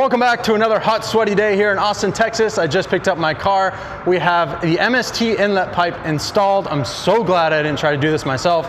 Welcome back to another hot, sweaty day here in Austin, Texas. I just picked up my car. We have the MST inlet pipe installed. I'm so glad I didn't try to do this myself.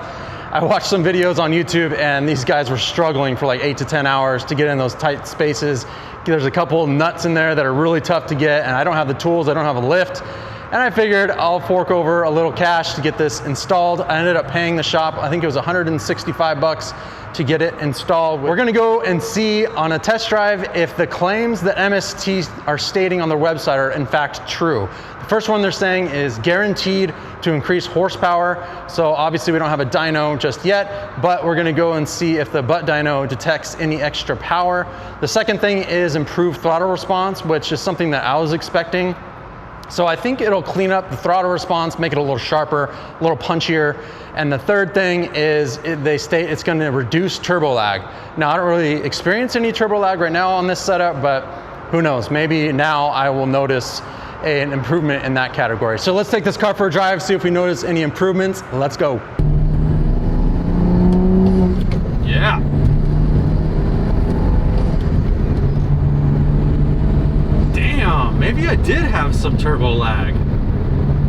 I watched some videos on YouTube and these guys were struggling for like 8 to 10 hours to get in those tight spaces. There's a couple nuts in there that are really tough to get, and I don't have the tools, I don't have a lift. And I figured I'll fork over a little cash to get this installed. I ended up paying the shop, I think it was 165 bucks to get it installed. We're gonna go and see on a test drive if the claims that MST are stating on their website are in fact true. The first one they're saying is guaranteed to increase horsepower. So obviously we don't have a dyno just yet, but we're gonna go and see if the butt dyno detects any extra power. The second thing is improved throttle response, which is something that I was expecting. So I think it'll clean up the throttle response, make it a little sharper, a little punchier. And the third thing is they state it's going to reduce turbo lag. Now I don't really experience any turbo lag right now on this setup, but who knows, maybe now I will notice an improvement in that category. So let's take this car for a drive, see if we notice any improvements. Let's go. Yeah. Maybe I did have some turbo lag.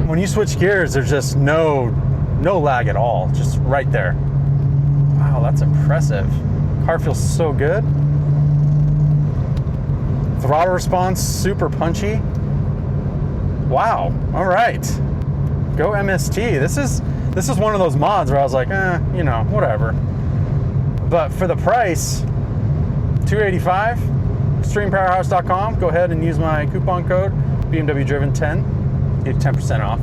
When you switch gears, there's just no lag at all, just right there. Wow, that's impressive. Car feels so good. Throttle response, super punchy. Wow, all right. Go MST. This is one of those mods where I was like, you know, whatever. But for the price, $285, extremepowerhouse.com. Go ahead and use my coupon code BMW Driven 10. Get 10% off.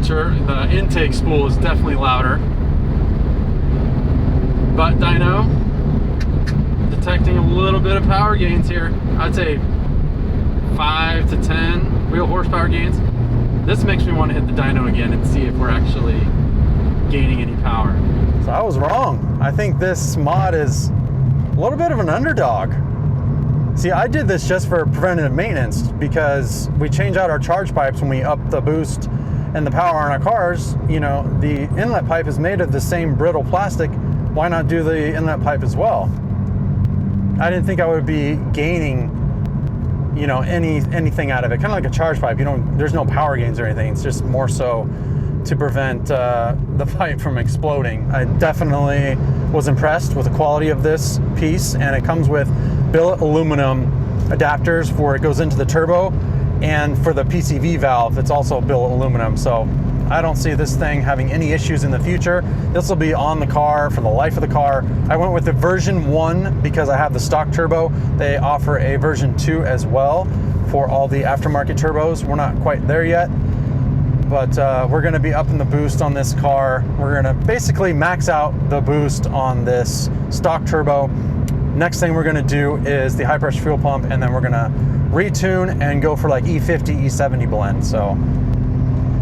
Sure, the intake spool is definitely louder. Butt dyno detecting a little bit of power gains here. I'd say 5 to 10 real horsepower gains. This makes me want to hit the dyno again and see if we're actually gaining any power. So I was wrong. I think this mod is a little bit of an underdog. See, I did this just for preventative maintenance because we change out our charge pipes when we up the boost and the power on our cars. You know, the inlet pipe is made of the same brittle plastic. Why not do the inlet pipe as well? I didn't think I would be gaining, you know, anything out of it. Kind of like a charge pipe. You don't, there's no power gains or anything. It's just more so to prevent the pipe from exploding. I definitely was impressed with the quality of this piece, and it comes with billet aluminum adapters for it goes into the turbo, and for the PCV valve it's also billet aluminum. So I don't see this thing having any issues in the future. This will be on the car for the life of the car. I went with the version 1 because I have the stock turbo. They offer a version 2 as well for all the aftermarket turbos. We're not quite there yet, but we're gonna be upping the boost on this car. We're gonna basically max out the boost on this stock turbo. Next thing we're gonna do is the high pressure fuel pump, and then we're gonna retune and go for like E50, E70 blend. So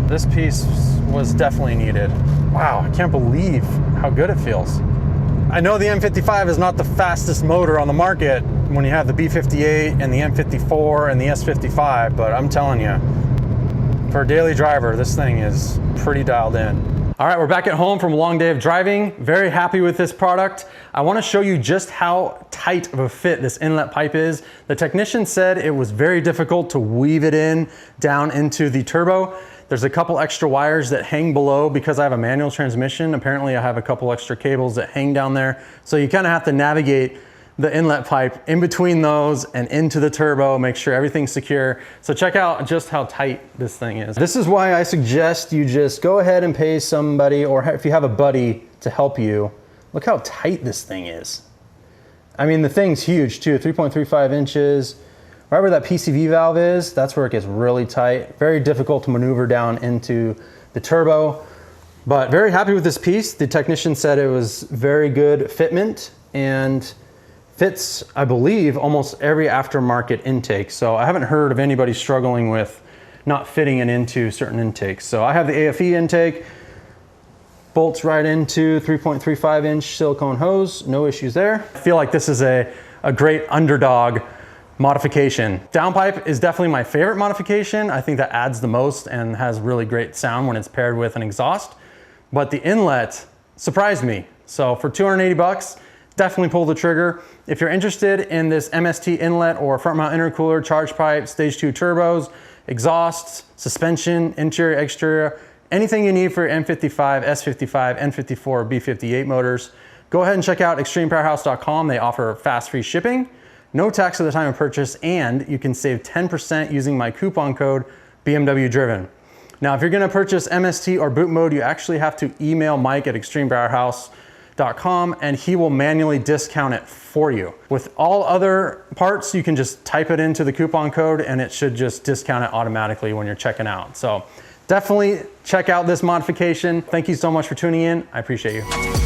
this piece was definitely needed. Wow, I can't believe how good it feels. I know the M55 is not the fastest motor on the market when you have the B58 and the M54 and the S55, but I'm telling you, for a daily driver, this thing is pretty dialed in. All right, we're back at home from a long day of driving. Very happy with this product. I wanna show you just how tight of a fit this inlet pipe is. The technician said it was very difficult to weave it in down into the turbo. There's a couple extra wires that hang below because I have a manual transmission. Apparently I have a couple extra cables that hang down there. So you kind of have to navigate the inlet pipe in between those and into the turbo, make sure everything's secure. So check out just how tight this thing is. This is why I suggest you just go ahead and pay somebody, or if you have a buddy to help you. Look how tight this thing is. I mean, the thing's huge too, 3.35 inches. Right where that PCV valve is, that's where it gets really tight. Very difficult to maneuver down into the turbo, but very happy with this piece. The technician said it was very good fitment and fits, I believe, almost every aftermarket intake. So I haven't heard of anybody struggling with not fitting it into certain intakes. So I have the AFE intake, bolts right into 3.35 inch silicone hose, no issues there. I feel like this is a great Underdog modification. Downpipe is definitely my favorite modification. I think that adds the most and has really great sound when it's paired with an exhaust. But the inlet surprised me. So for 280 bucks, definitely pull the trigger. If you're interested in this MST inlet or front mount intercooler, charge pipe, stage 2 turbos, exhausts, suspension, interior, exterior, anything you need for M55, S55, N54, or B58 motors, go ahead and check out extremepowerhouse.com. They offer fast free shipping, no tax at the time of purchase, and you can save 10% using my coupon code BMW Driven. Now, if you're gonna purchase MST or boot mode, you actually have to email Mike at extremepowerhouse.com and he will manually discount it for you. With all other parts, you can just type it into the coupon code and it should just discount it automatically when you're checking out. So definitely check out this modification. Thank you so much for tuning in. I appreciate you.